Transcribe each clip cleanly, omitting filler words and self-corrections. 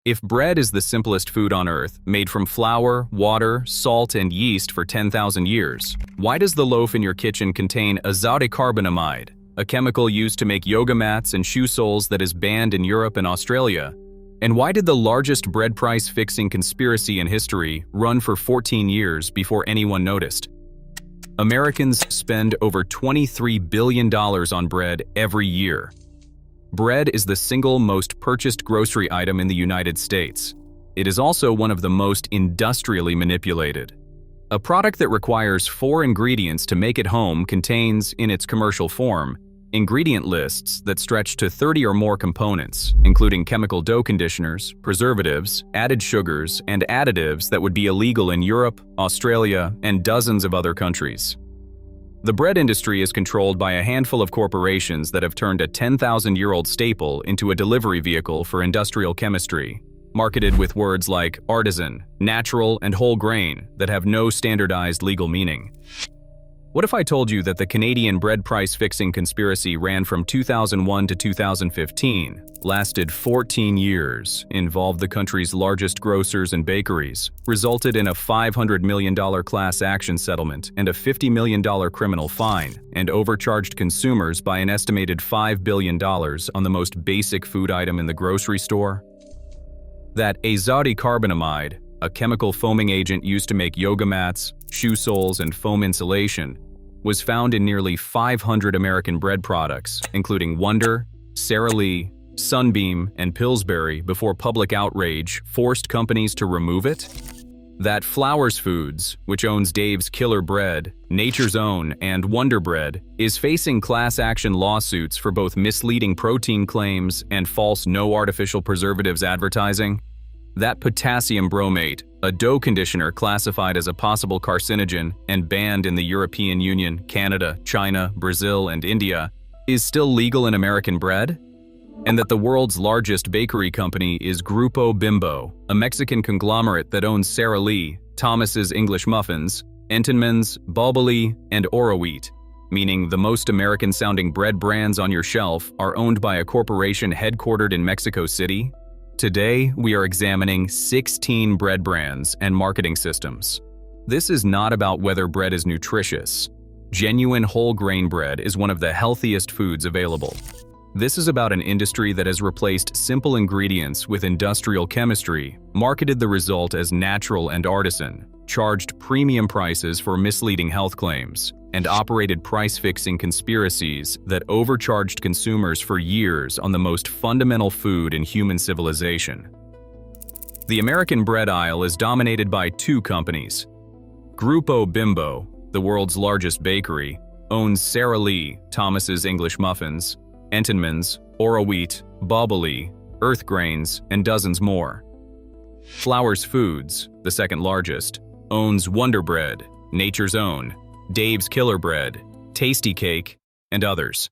If bread is the simplest food on earth, made from flour, water, salt, and yeast for 10,000 years, why does the loaf in your kitchen contain azodicarbonamide, a chemical used to make yoga mats and shoe soles that is banned in Europe and Australia? And why did the largest bread price fixing conspiracy in history run for 14 years before anyone noticed? Americans spend over $23 billion on bread every year. Bread is the single most purchased grocery item in the United States. It is also one of the most industrially manipulated. A product that requires 4 ingredients to make at home contains, in its commercial form, ingredient lists that stretch to 30 or more components, including chemical dough conditioners, preservatives, added sugars, and additives that would be illegal in Europe, Australia, and dozens of other countries. The bread industry is controlled by a handful of corporations that have turned a 10,000-year-old staple into a delivery vehicle for industrial chemistry, marketed with words like artisan, natural, and whole grain that have no standardized legal meaning. What if I told you that the Canadian bread price fixing conspiracy ran from 2001 to 2015, lasted 14 years, involved the country's largest grocers and bakeries, resulted in a $500 million class action settlement and a $50 million criminal fine, and overcharged consumers by an estimated $5 billion on the most basic food item in the grocery store? That azodicarbonamide, a chemical foaming agent used to make yoga mats, shoe soles, and foam insulation, was found in nearly 500 American bread products, including Wonder, Sara Lee, Sunbeam, and Pillsbury, before public outrage forced companies to remove it? That Flowers Foods, which owns Dave's Killer Bread, Nature's Own, and Wonder Bread, is facing class action lawsuits for both misleading protein claims and false no artificial preservatives advertising? That Potassium Bromate, a dough conditioner classified as a possible carcinogen and banned in the European Union, Canada, China, Brazil, and India, is still legal in American bread? And that the world's largest bakery company is Grupo Bimbo, a Mexican conglomerate that owns Sara Lee, Thomas's English Muffins, Entenmann's, Balbally, and Oro Wheat, meaning the most American-sounding bread brands on your shelf are owned by a corporation headquartered in Mexico City? Today, we are examining 16 bread brands and marketing systems. This is not about whether bread is nutritious. Genuine whole grain bread is one of the healthiest foods available. This is about an industry that has replaced simple ingredients with industrial chemistry, marketed the result as natural and artisan, charged premium prices for misleading health claims, and operated price-fixing conspiracies that overcharged consumers for years on the most fundamental food in human civilization. The American bread aisle is dominated by 2 companies. Grupo Bimbo, the world's largest bakery, owns Sara Lee, Thomas's English Muffins, Entenmann's, Oro Wheat, Balbally, Earth Grains, and dozens more. Flowers Foods, the second largest, owns Wonder Bread, Nature's Own, Dave's Killer Bread, Tasty Cake, and others.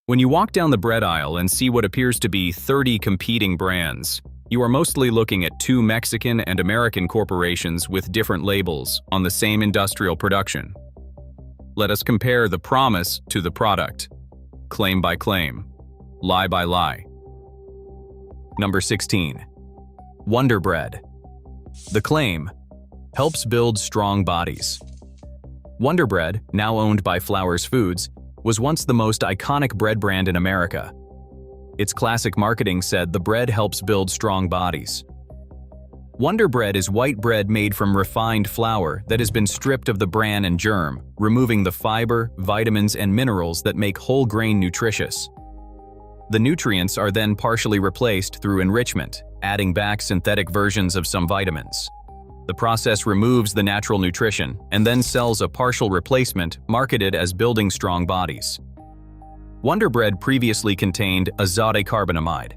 When you walk down the bread aisle and see what appears to be 30 competing brands, you are mostly looking at 2 Mexican and American corporations with different labels on the same industrial production. Let us compare the promise to the product. Claim by claim, lie by lie. Number 16. Wonder Bread. The claim: helps build strong bodies. Wonder Bread, now owned by Flowers Foods, was once the most iconic bread brand in America. Its classic marketing said the bread helps build strong bodies. Wonder Bread is white bread made from refined flour that has been stripped of the bran and germ, removing the fiber, vitamins, and minerals that make whole grain nutritious. The nutrients are then partially replaced through enrichment, adding back synthetic versions of some vitamins. The process removes the natural nutrition and then sells a partial replacement marketed as building strong bodies. Wonder Bread previously contained azodicarbonamide.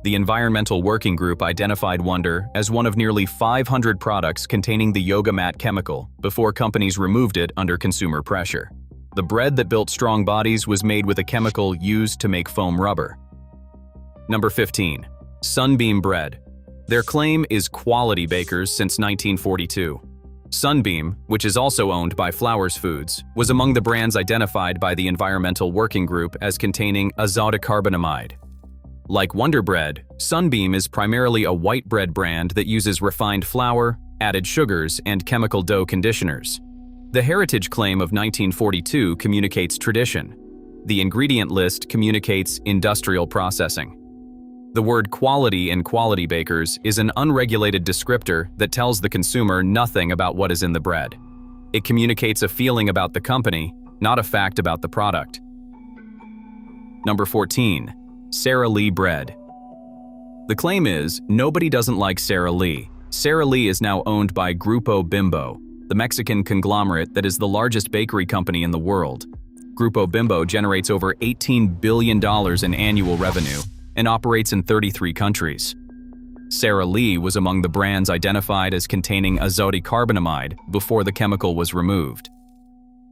The Environmental Working Group identified Wonder as one of nearly 500 products containing the yoga mat chemical before companies removed it under consumer pressure. The bread that built strong bodies was made with a chemical used to make foam rubber. Number 15. Sunbeam Bread. Their claim is quality bakers since 1942. Sunbeam, which is also owned by Flowers Foods, was among the brands identified by the Environmental Working Group as containing azodicarbonamide. Like Wonder Bread, Sunbeam is primarily a white bread brand that uses refined flour, added sugars, and chemical dough conditioners. The heritage claim of 1942 communicates tradition. The ingredient list communicates industrial processing. The word quality in Quality Bakers is an unregulated descriptor that tells the consumer nothing about what is in the bread. It communicates a feeling about the company, not a fact about the product. Number 14. Sara Lee bread. The claim is, nobody doesn't like Sara Lee. Sara Lee is now owned by Grupo Bimbo, the Mexican conglomerate that is the largest bakery company in the world. Grupo Bimbo generates over $18 billion in annual revenue and operates in 33 countries. Sara Lee was among the brands identified as containing azodicarbonamide before the chemical was removed.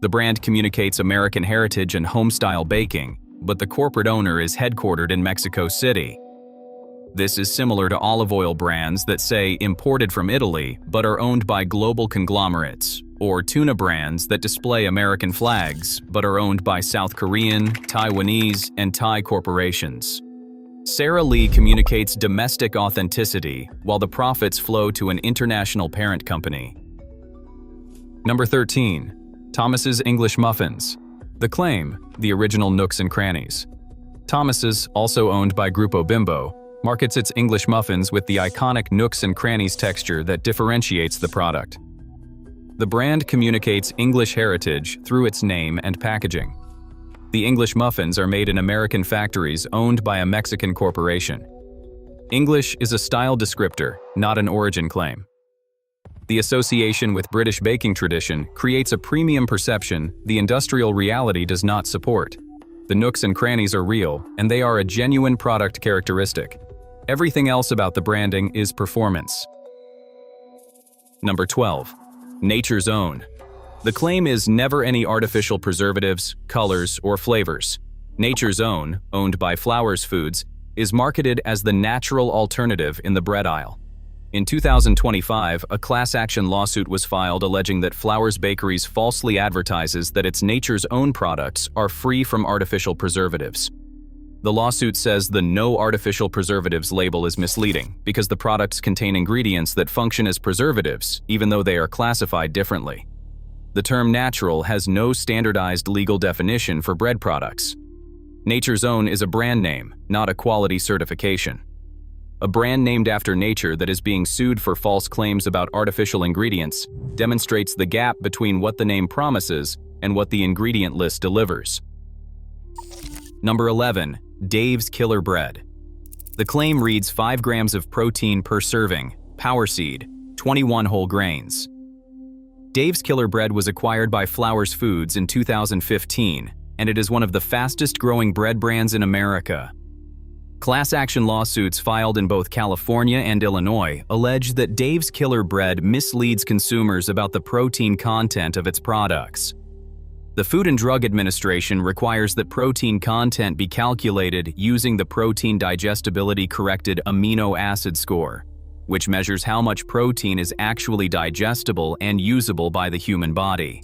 The brand communicates American heritage and home-style baking, but the corporate owner is headquartered in Mexico City. This is similar to olive oil brands that say imported from Italy but are owned by global conglomerates, or tuna brands that display American flags but are owned by South Korean, Taiwanese, and Thai corporations. Sara Lee communicates domestic authenticity while the profits flow to an international parent company. Number 13. Thomas's English Muffins. The claim, the original nooks and crannies. Thomas's, also owned by Grupo Bimbo, markets its English muffins with the iconic nooks and crannies texture that differentiates the product. The brand communicates English heritage through its name and packaging. The English muffins are made in American factories owned by a Mexican corporation. English is a style descriptor, not an origin claim. The association with British baking tradition creates a premium perception the industrial reality does not support. The nooks and crannies are real, and they are a genuine product characteristic. Everything else about the branding is performance. Number 12. Nature's Own. The claim is never any artificial preservatives, colors, or flavors. Nature's Own, owned by Flowers Foods, is marketed as the natural alternative in the bread aisle. In 2025, a class action lawsuit was filed alleging that Flowers Bakeries falsely advertises that its Nature's Own products are free from artificial preservatives. The lawsuit says the No Artificial Preservatives label is misleading because the products contain ingredients that function as preservatives, even though they are classified differently. The term natural has no standardized legal definition for bread products. Nature's Own is a brand name, not a quality certification. A brand named after nature that is being sued for false claims about artificial ingredients demonstrates the gap between what the name promises and what the ingredient list delivers. Number 11. Dave's Killer Bread. The claim reads 5 grams of protein per serving, power seed, 21 whole grains. Dave's Killer Bread was acquired by Flowers Foods in 2015, and it is one of the fastest-growing bread brands in America. Class action lawsuits filed in both California and Illinois allege that Dave's Killer Bread misleads consumers about the protein content of its products. The Food and Drug Administration requires that protein content be calculated using the Protein Digestibility Corrected Amino Acid Score, which measures how much protein is actually digestible and usable by the human body.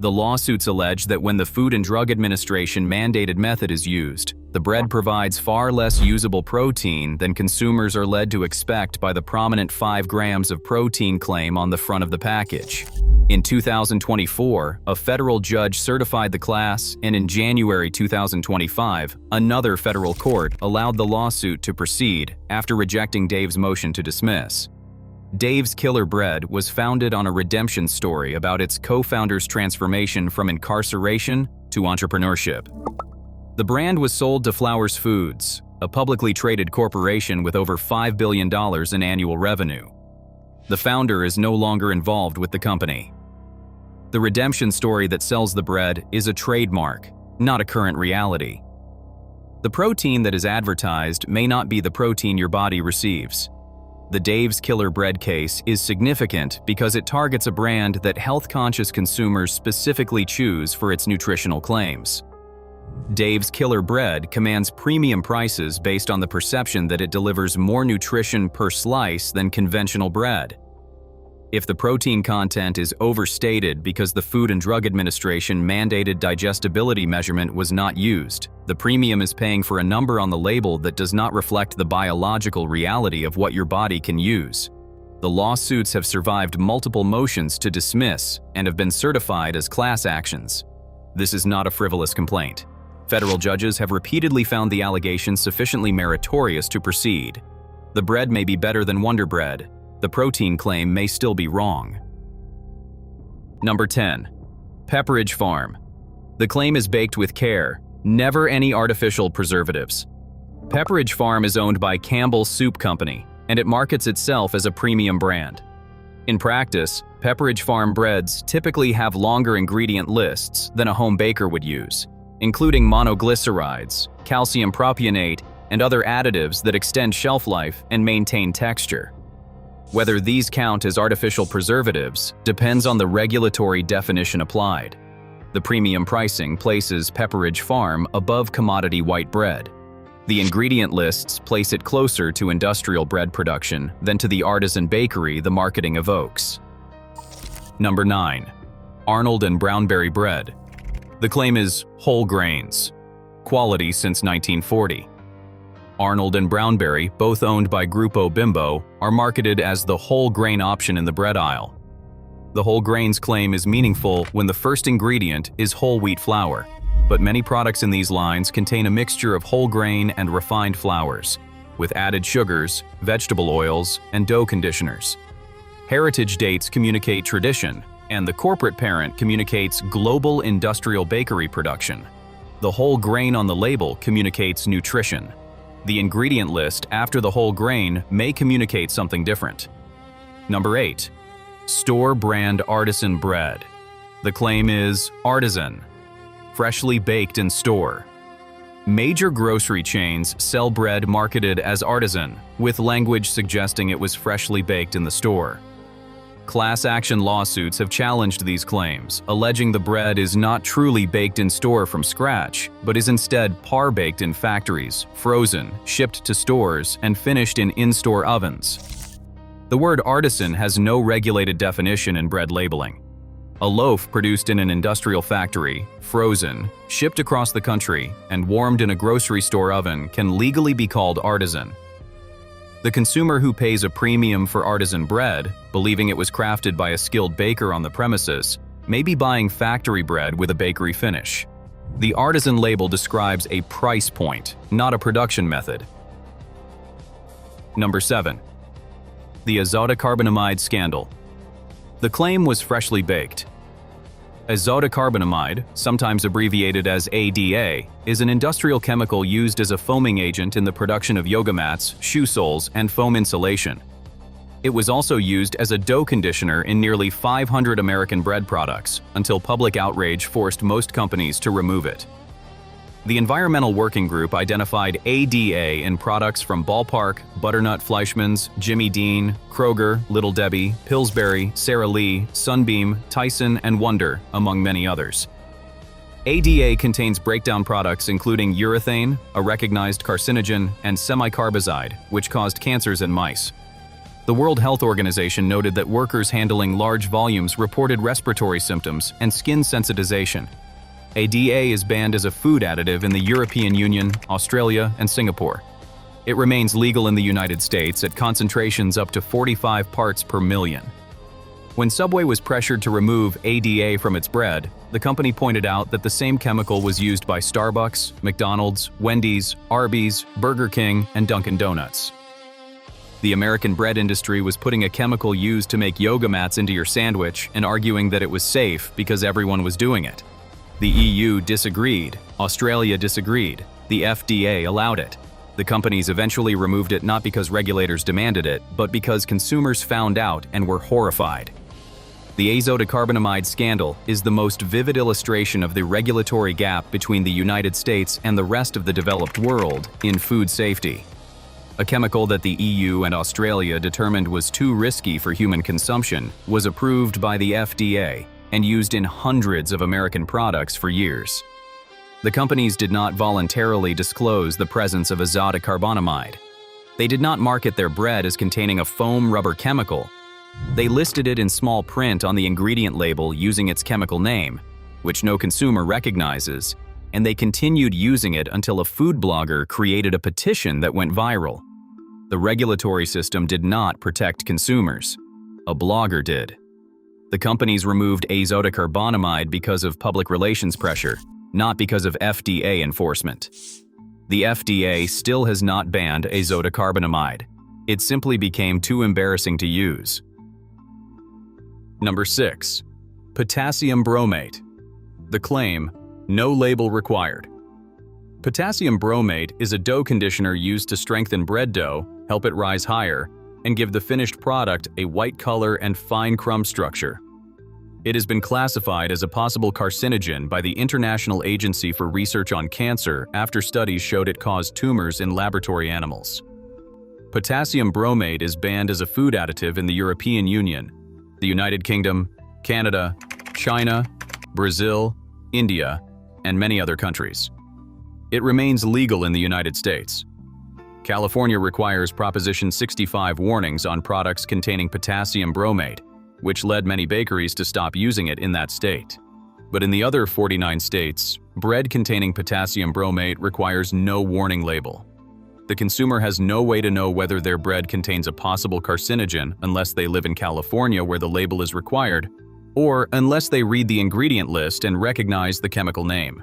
The lawsuits allege that when the Food and Drug Administration mandated method is used, the bread provides far less usable protein than consumers are led to expect by the prominent 5 grams of protein claim on the front of the package. In 2024, a federal judge certified the class, and in January 2025, another federal court allowed the lawsuit to proceed after rejecting Dave's motion to dismiss. Dave's Killer Bread was founded on a redemption story about its co-founder's transformation from incarceration to entrepreneurship. The brand was sold to Flowers Foods, a publicly traded corporation with over $5 billion in annual revenue. The founder is no longer involved with the company. The redemption story that sells the bread is a trademark, not a current reality. The protein that is advertised may not be the protein your body receives. The Dave's Killer Bread case is significant because it targets a brand that health-conscious consumers specifically choose for its nutritional claims. Dave's Killer Bread commands premium prices based on the perception that it delivers more nutrition per slice than conventional bread. If the protein content is overstated because the Food and Drug Administration mandated digestibility measurement was not used, the premium is paying for a number on the label that does not reflect the biological reality of what your body can use. The lawsuits have survived multiple motions to dismiss and have been certified as class actions. This is not a frivolous complaint. Federal judges have repeatedly found the allegations sufficiently meritorious to proceed. The bread may be better than Wonder Bread. The protein claim may still be wrong. Number 10. Pepperidge Farm. The claim is baked with care, never any artificial preservatives. Pepperidge Farm is owned by Campbell Soup Company, and it markets itself as a premium brand. In practice, Pepperidge Farm breads typically have longer ingredient lists than a home baker would use, including monoglycerides, calcium propionate, and other additives that extend shelf life and maintain texture. Whether these count as artificial preservatives depends on the regulatory definition applied. The premium pricing places Pepperidge Farm above commodity white bread. The ingredient lists place it closer to industrial bread production than to the artisan bakery the marketing evokes. Number 9. Arnold and Brownberry Bread. The claim is whole grains. Quality since 1940. Arnold and Brownberry, both owned by Grupo Bimbo, are marketed as the whole grain option in the bread aisle. The whole grains claim is meaningful when the first ingredient is whole wheat flour, but many products in these lines contain a mixture of whole grain and refined flours, with added sugars, vegetable oils, and dough conditioners. Heritage dates communicate tradition, and the corporate parent communicates global industrial bakery production. The whole grain on the label communicates nutrition. The ingredient list after the whole grain may communicate something different. Number 8. Store brand artisan bread. The claim is Artisan, freshly baked in store. Major grocery chains sell bread marketed as Artisan, with language suggesting it was freshly baked in the store. Class action lawsuits have challenged these claims, alleging the bread is not truly baked in store from scratch, but is instead par-baked in factories, frozen, shipped to stores, and finished in in-store ovens. The word artisan has no regulated definition in bread labeling. A loaf produced in an industrial factory, frozen, shipped across the country, and warmed in a grocery store oven can legally be called artisan. The consumer who pays a premium for artisan bread, believing it was crafted by a skilled baker on the premises, may be buying factory bread with a bakery finish. The artisan label describes a price point, not a production method. Number 7. The Azodicarbonamide Scandal. The claim was freshly baked. Azodicarbonamide, sometimes abbreviated as ADA, is an industrial chemical used as a foaming agent in the production of yoga mats, shoe soles, and foam insulation. It was also used as a dough conditioner in nearly 500 American bread products, until public outrage forced most companies to remove it. The Environmental Working Group identified ADA in products from Ballpark, Butternut Fleischmann's, Jimmy Dean, Kroger, Little Debbie, Pillsbury, Sara Lee, Sunbeam, Tyson, and Wonder, among many others. ADA contains breakdown products including urethane, a recognized carcinogen, and semicarbazide, which caused cancers in mice. The World Health Organization noted that workers handling large volumes reported respiratory symptoms and skin sensitization. ADA is banned as a food additive in the European Union, Australia, and Singapore. It remains legal in the United States at concentrations up to 45 parts per million. When Subway was pressured to remove ADA from its bread, the company pointed out that the same chemical was used by Starbucks, McDonald's, Wendy's, Arby's, Burger King, and Dunkin' Donuts. The American bread industry was putting a chemical used to make yoga mats into your sandwich and arguing that it was safe because everyone was doing it. The EU disagreed, Australia disagreed, the FDA allowed it. The companies eventually removed it not because regulators demanded it, but because consumers found out and were horrified. The azodicarbonamide scandal is the most vivid illustration of the regulatory gap between the United States and the rest of the developed world in food safety. A chemical that the EU and Australia determined was too risky for human consumption was approved by the FDA and used in hundreds of American products for years. The companies did not voluntarily disclose the presence of azodicarbonamide. They did not market their bread as containing a foam rubber chemical. They listed it in small print on the ingredient label using its chemical name, which no consumer recognizes, and they continued using it until a food blogger created a petition that went viral. The regulatory system did not protect consumers. A blogger did. The companies removed azodicarbonamide because of public relations pressure, not because of FDA enforcement. The FDA still has not banned azodicarbonamide. It simply became too embarrassing to use. Number 6. Potassium bromate. The claim, no label required. Potassium bromate is a dough conditioner used to strengthen bread dough, help it rise higher, and give the finished product a white color and fine crumb structure. It has been classified as a possible carcinogen by the International Agency for Research on Cancer after studies showed it caused tumors in laboratory animals. Potassium bromate is banned as a food additive in the European Union, the United Kingdom, Canada, China, Brazil, India, and many other countries. It remains legal in the United States. California requires Proposition 65 warnings on products containing potassium bromate, which led many bakeries to stop using it in that state. But in the other 49 states, bread containing potassium bromate requires no warning label. The consumer has no way to know whether their bread contains a possible carcinogen unless they live in California where the label is required, or unless they read the ingredient list and recognize the chemical name.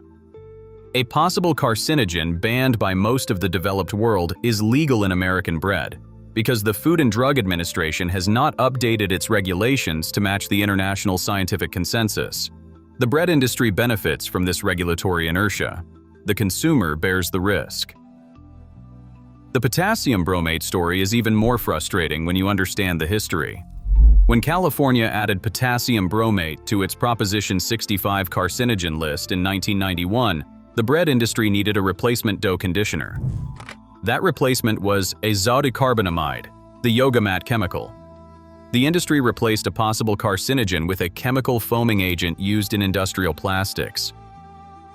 A possible carcinogen banned by most of the developed world is legal in American bread because the Food and Drug Administration has not updated its regulations to match the international scientific consensus. The bread industry benefits from this regulatory inertia. The consumer bears the risk. The potassium bromate story is even more frustrating when you understand the history. When California added potassium bromate to its Proposition 65 carcinogen list in 1991, the bread industry needed a replacement dough conditioner. That replacement was azodicarbonamide, the yoga mat chemical. The industry replaced a possible carcinogen with a chemical foaming agent used in industrial plastics.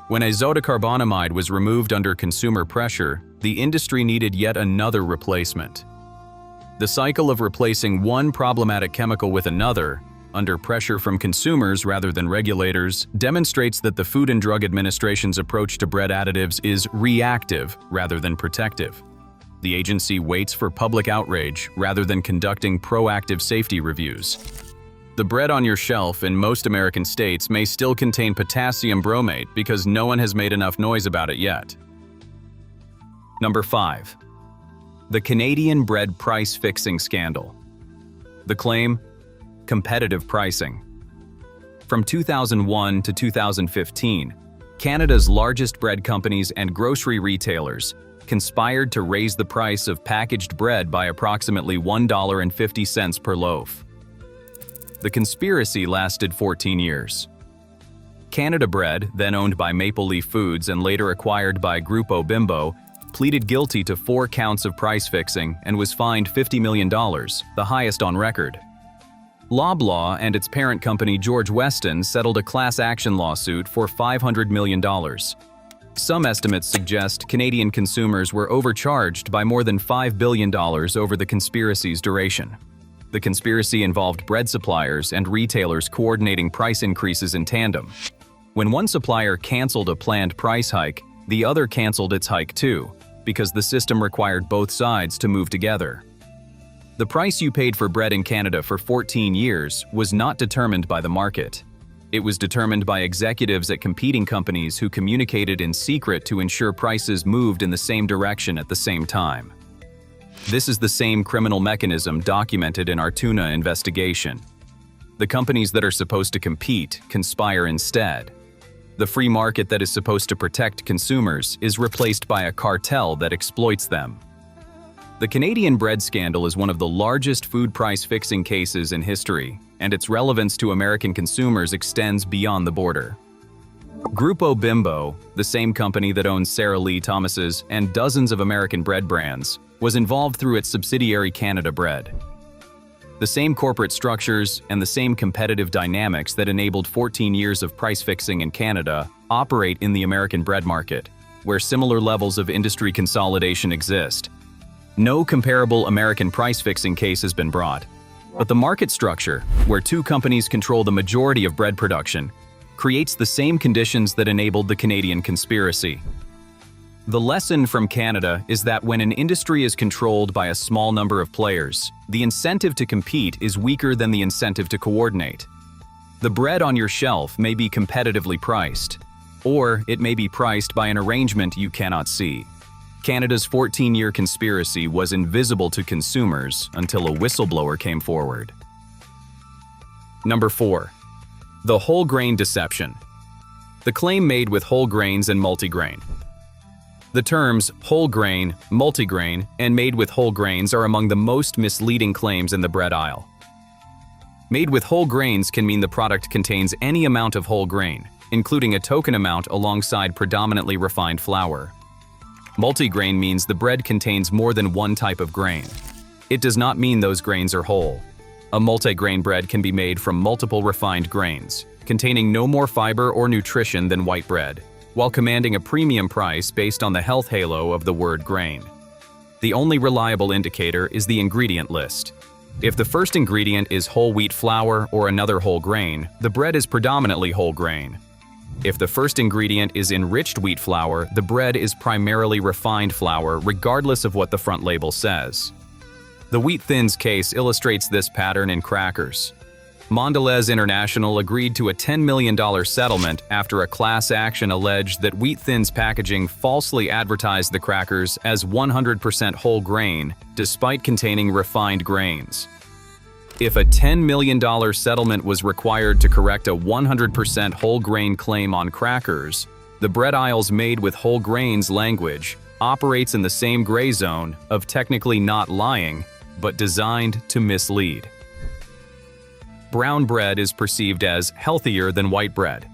When azodicarbonamide was removed under consumer pressure, the industry needed yet another replacement. The cycle of replacing one problematic chemical with another, under pressure from consumers rather than regulators, demonstrates that the Food and Drug Administration's approach to bread additives is reactive rather than protective. The agency waits for public outrage rather than conducting proactive safety reviews. The bread on your shelf in most American states may still contain potassium bromate because no one has made enough noise about it yet. Number 5. The Canadian bread price fixing scandal. The claim, competitive pricing. From 2001 to 2015, Canada's largest bread companies and grocery retailers conspired to raise the price of packaged bread by approximately $1.50 per loaf. The conspiracy lasted 14 years. Canada Bread, then owned by Maple Leaf Foods and later acquired by Grupo Bimbo, pleaded guilty to 4 counts of price fixing and was fined $50 million, the highest on record. Loblaw and its parent company George Weston settled a class action lawsuit for $500 million. Some estimates suggest Canadian consumers were overcharged by more than $5 billion over the conspiracy's duration. The conspiracy involved bread suppliers and retailers coordinating price increases in tandem. When one supplier canceled a planned price hike, the other canceled its hike too, because the system required both sides to move together. The price you paid for bread in Canada for 14 years was not determined by the market. It was determined by executives at competing companies who communicated in secret to ensure prices moved in the same direction at the same time. This is the same criminal mechanism documented in our tuna investigation. The companies that are supposed to compete conspire instead. The free market that is supposed to protect consumers is replaced by a cartel that exploits them. The Canadian bread scandal is one of the largest food price fixing cases in history, and its relevance to American consumers extends beyond the border. Grupo Bimbo, the same company that owns Sara Lee Thomas's and dozens of American bread brands, was involved through its subsidiary Canada Bread. The same corporate structures and the same competitive dynamics that enabled 14 years of price fixing in Canada operate in the American bread market, where similar levels of industry consolidation exist. No comparable American price fixing case has been brought. But the market structure, where two companies control the majority of bread production, creates the same conditions that enabled the Canadian conspiracy. The lesson from Canada is that when an industry is controlled by a small number of players, the incentive to compete is weaker than the incentive to coordinate. The bread on your shelf may be competitively priced, or it may be priced by an arrangement you cannot see. Canada's 14-year conspiracy was invisible to consumers until a whistleblower came forward. Number 4. The whole grain deception. The claim made with whole grains and multigrain. The terms whole grain, multigrain, and made with whole grains are among the most misleading claims in the bread aisle. Made with whole grains can mean the product contains any amount of whole grain, including a token amount alongside predominantly refined flour. Multigrain means the bread contains more than one type of grain. It does not mean those grains are whole. A multigrain bread can be made from multiple refined grains, containing no more fiber or nutrition than white bread, while commanding a premium price based on the health halo of the word grain. The only reliable indicator is the ingredient list. If the first ingredient is whole wheat flour or another whole grain, the bread is predominantly whole grain. If the first ingredient is enriched wheat flour, the bread is primarily refined flour regardless of what the front label says. The Wheat Thins case illustrates this pattern in crackers. Mondelez International agreed to a $10 million settlement after a class action alleged that Wheat Thins packaging falsely advertised the crackers as 100% whole grain, despite containing refined grains. If a $10 million settlement was required to correct a 100% whole grain claim on crackers, the bread aisle's made with whole grains language operates in the same gray zone of technically not lying, but designed to mislead. Brown bread is perceived as healthier than white bread.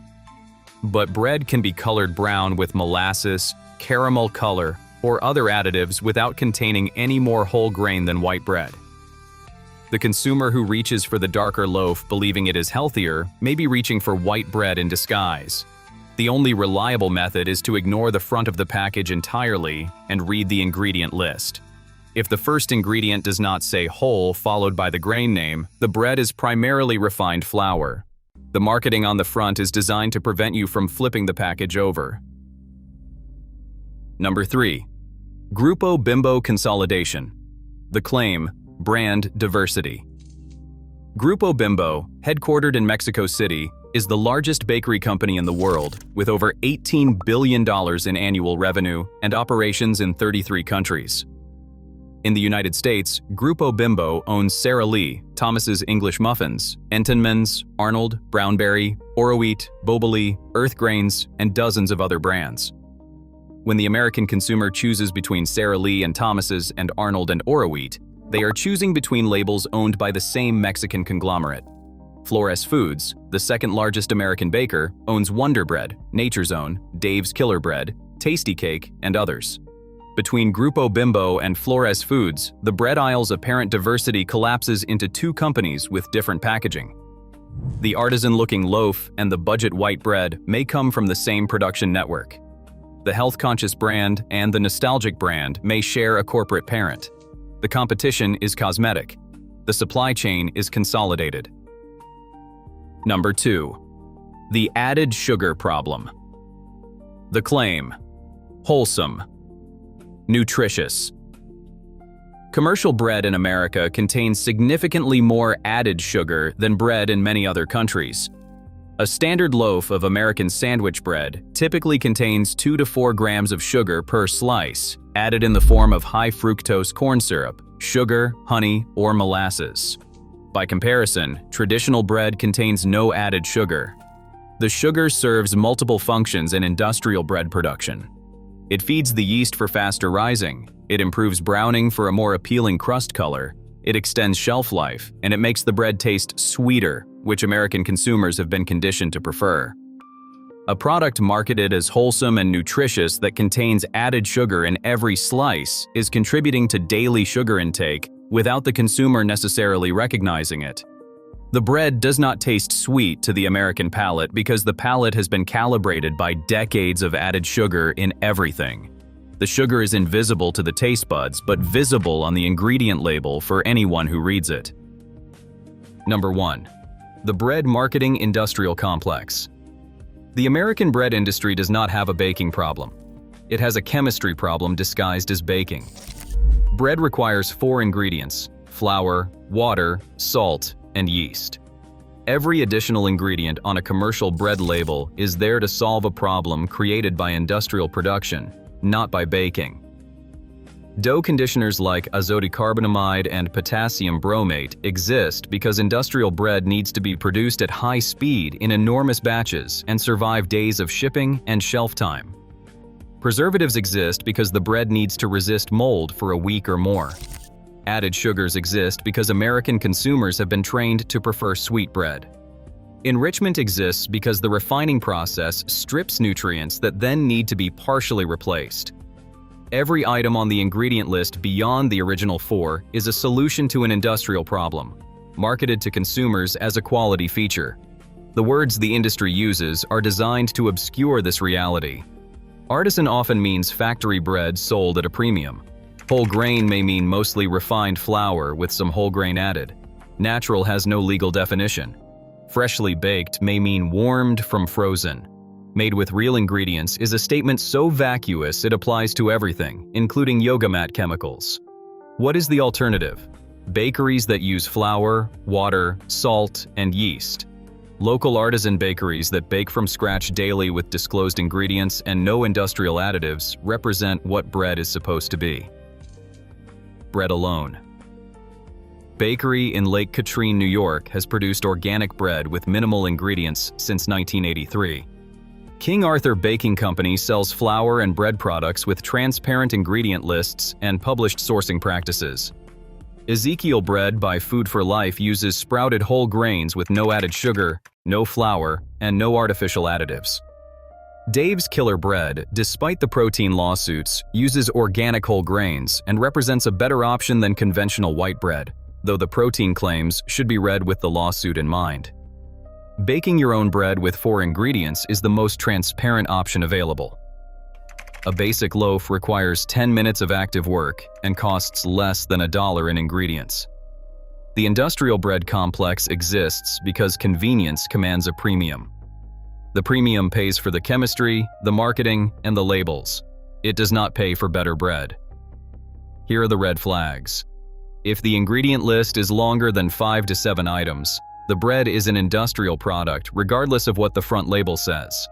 But bread can be colored brown with molasses, caramel color, or other additives without containing any more whole grain than white bread. The consumer who reaches for the darker loaf believing it is healthier may be reaching for white bread in disguise. The only reliable method is to ignore the front of the package entirely and read the ingredient list. If the first ingredient does not say whole followed by the grain name, the bread is primarily refined flour. The marketing on the front is designed to prevent you from flipping the package over. Number 3. Grupo Bimbo consolidation. The claim, brand diversity. Grupo Bimbo, headquartered in Mexico City, is the largest bakery company in the world, with over $18 billion in annual revenue and operations in 33 countries. In the United States, Grupo Bimbo owns Sara Lee, Thomas's English Muffins, Entenmann's, Arnold, Brownberry, Oro-Wheat, Boboli, Earth Grains, and dozens of other brands. When the American consumer chooses between Sara Lee and Thomas's and Arnold and Oro-Wheat, they are choosing between labels owned by the same Mexican conglomerate. Flores Foods, the second largest American baker, owns Wonder Bread, Nature's Own, Dave's Killer Bread, Tasty Cake, and others. Between Grupo Bimbo and Flores Foods, the bread aisle's apparent diversity collapses into two companies with different packaging. The artisan-looking loaf and the budget white bread may come from the same production network. The health-conscious brand and the nostalgic brand may share a corporate parent. The competition is cosmetic. The supply chain is consolidated. Number 2. The added sugar problem. The claim, wholesome, nutritious. Commercial bread in America contains significantly more added sugar than bread in many other countries. A standard loaf of American sandwich bread typically contains 2 to 4 grams of sugar per slice, added in the form of high fructose corn syrup, sugar, honey, or molasses. By comparison, traditional bread contains no added sugar. The sugar serves multiple functions in industrial bread production. It feeds the yeast for faster rising, it improves browning for a more appealing crust color, it extends shelf life, and it makes the bread taste sweeter, which American consumers have been conditioned to prefer. A product marketed as wholesome and nutritious that contains added sugar in every slice is contributing to daily sugar intake without the consumer necessarily recognizing it. The bread does not taste sweet to the American palate because the palate has been calibrated by decades of added sugar in everything. The sugar is invisible to the taste buds, but visible on the ingredient label for anyone who reads it. Number 1. The bread marketing industrial complex. The American bread industry does not have a baking problem. It has a chemistry problem disguised as baking. Bread requires 4 ingredients: flour, water, salt, and yeast. Every additional ingredient on a commercial bread label is there to solve a problem created by industrial production, not by baking. Dough conditioners like Azodicarbonamide and Potassium Bromate exist because industrial bread needs to be produced at high speed in enormous batches and survive days of shipping and shelf time. Preservatives exist because the bread needs to resist mold for a week or more. Added sugars exist because American consumers have been trained to prefer sweet bread. Enrichment exists because the refining process strips nutrients that then need to be partially replaced. Every item on the ingredient list beyond the original 4 is a solution to an industrial problem, marketed to consumers as a quality feature. The words the industry uses are designed to obscure this reality. Artisan often means factory bread sold at a premium. Whole grain may mean mostly refined flour with some whole grain added. Natural has no legal definition. Freshly baked may mean warmed from frozen. Made with real ingredients is a statement so vacuous it applies to everything, including yoga mat chemicals. What is the alternative? Bakeries that use flour, water, salt, and yeast. Local artisan bakeries that bake from scratch daily with disclosed ingredients and no industrial additives represent what bread is supposed to be. Bread alone. Bakery in Lake Katrine, New York has produced organic bread with minimal ingredients since 1983. King Arthur Baking Company sells flour and bread products with transparent ingredient lists and published sourcing practices. Ezekiel Bread by Food for Life uses sprouted whole grains with no added sugar, no flour, and no artificial additives. Dave's Killer Bread, despite the protein lawsuits, uses organic whole grains and represents a better option than conventional white bread, though the protein claims should be read with the lawsuit in mind. Baking your own bread with 4 ingredients is the most transparent option available. A basic loaf requires 10 minutes of active work and costs less than $1 in ingredients. The industrial bread complex exists because convenience commands a premium. The premium pays for the chemistry, the marketing, and the labels. It does not pay for better bread. Here are the red flags. If the ingredient list is longer than 5 to 7 items, the bread is an industrial product regardless of what the front label says.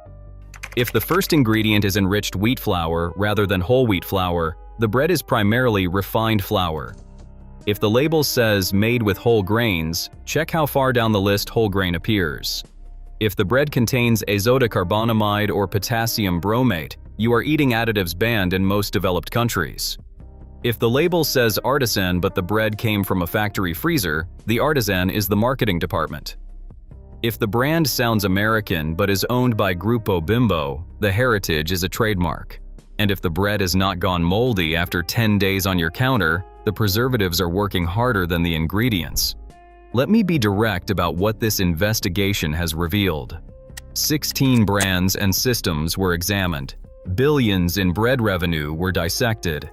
If the first ingredient is enriched wheat flour rather than whole wheat flour, the bread is primarily refined flour. If the label says made with whole grains, check how far down the list whole grain appears. If the bread contains azodicarbonamide or potassium bromate, you are eating additives banned in most developed countries. If the label says Artisan but the bread came from a factory freezer, the Artisan is the marketing department. If the brand sounds American but is owned by Grupo Bimbo, the heritage is a trademark. And if the bread has not gone moldy after 10 days on your counter, the preservatives are working harder than the ingredients. Let me be direct about what this investigation has revealed. 16 brands and systems were examined. Billions in bread revenue were dissected.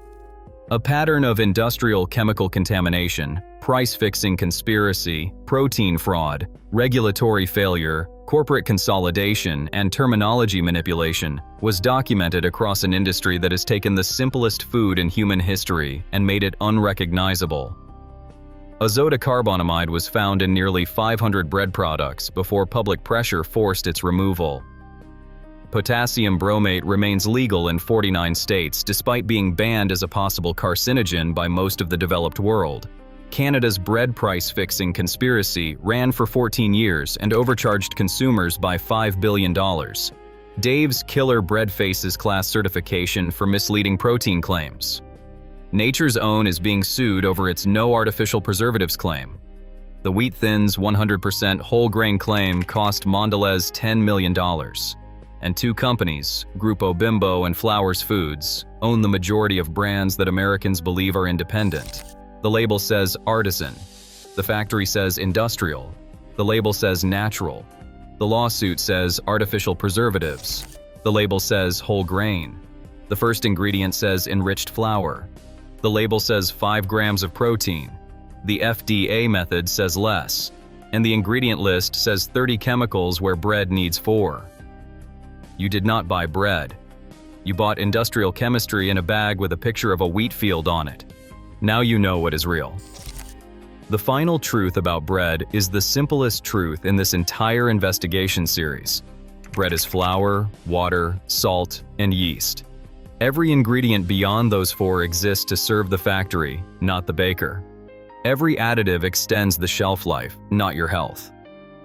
A pattern of industrial chemical contamination, price-fixing conspiracy, protein fraud, regulatory failure, corporate consolidation, and terminology manipulation was documented across an industry that has taken the simplest food in human history and made it unrecognizable. Azodicarbonamide was found in nearly 500 bread products before public pressure forced its removal. Potassium bromate remains legal in 49 states despite being banned as a possible carcinogen by most of the developed world. Canada's bread price-fixing conspiracy ran for 14 years and overcharged consumers by $5 billion. Dave's Killer Bread faces class certification for misleading protein claims. Nature's Own is being sued over its no artificial preservatives claim. The Wheat Thins 100% whole grain claim cost Mondelez $10 million. And 2 companies, Grupo Bimbo and Flowers Foods, own the majority of brands that Americans believe are independent. The label says Artisan. The factory says Industrial. The label says Natural. The lawsuit says Artificial Preservatives. The label says Whole Grain. The first ingredient says Enriched Flour. The label says 5 grams of protein. The FDA method says less. And the ingredient list says 30 chemicals where bread needs 4. You did not buy bread. You bought industrial chemistry in a bag with a picture of a wheat field on it. Now you know what is real. The final truth about bread is the simplest truth in this entire investigation series. Bread is flour, water, salt, and yeast. Every ingredient beyond those 4 exists to serve the factory, not the baker. Every additive extends the shelf life, not your health.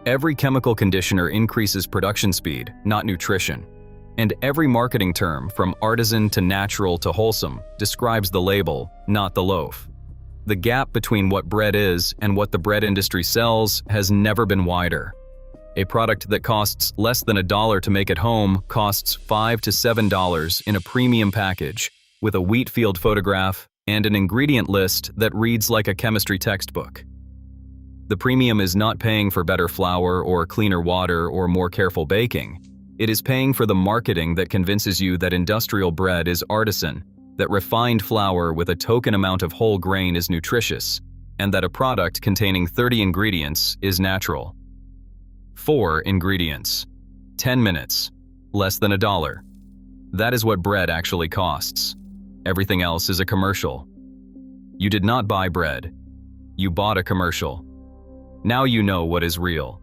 Every chemical conditioner increases production speed, not nutrition. And every marketing term, from artisan to natural to wholesome, describes the label, not the loaf. The gap between what bread is and what the bread industry sells has never been wider. A product that costs less than $1 to make at home costs $5 to $7 in a premium package, with a wheat field photograph and an ingredient list that reads like a chemistry textbook. The premium is not paying for better flour or cleaner water or more careful baking. It is paying for the marketing that convinces you that industrial bread is artisan, that refined flour with a token amount of whole grain is nutritious, and that a product containing 30 ingredients is natural. 4 ingredients. 10 minutes. Less than $1. That is what bread actually costs. Everything else is a commercial. You did not buy bread. You bought a commercial. Now you know what is real.